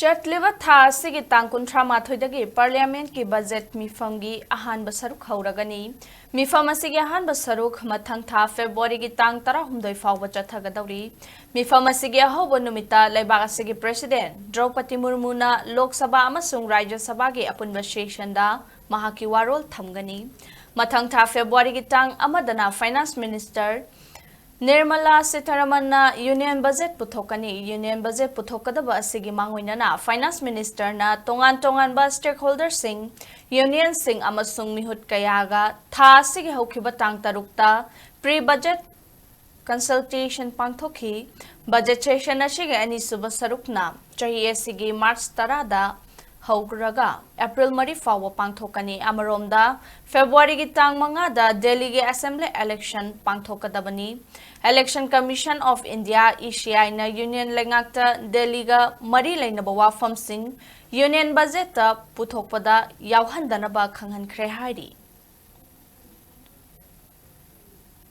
Chatleva tha asigi tang kunthra mathoidagi parliament ki budget mifamgi ahanba saruk hauragani mifam asigi ahanba saruk mathang tha February gi tang 16 fawba chathagadauri mifam asigi ahoba numita laibak asigi president Draupadi Murmu na Lok Sabha amasung Rajya Sabha gi apunba session da mahaki warol thamgani mathang tha February gi tang amadana Finance Minister Nirmala Sitharaman na Union Budget Puthokkadouri Union Budget Puthokkadouri asigi mangoinana Finance Minister na tongan ba stakeholders sing Union sing amasung mihut kayaga tha asigi haukiba tang tarukta pre-budget consultation pangthokhi budget session asigi ani suba sarukna chahi asigi March 10 da Haugraga April Mari Phaoba pangthoklagani amaromda February gi tang manga da Delhi gi Assembly election pangthokkadabani Election Commission of India ECI na Union lengakta Delhi ga mari lainaba wafam sing Union budget ta puthokpada yawhandanaba khanghankhre hairi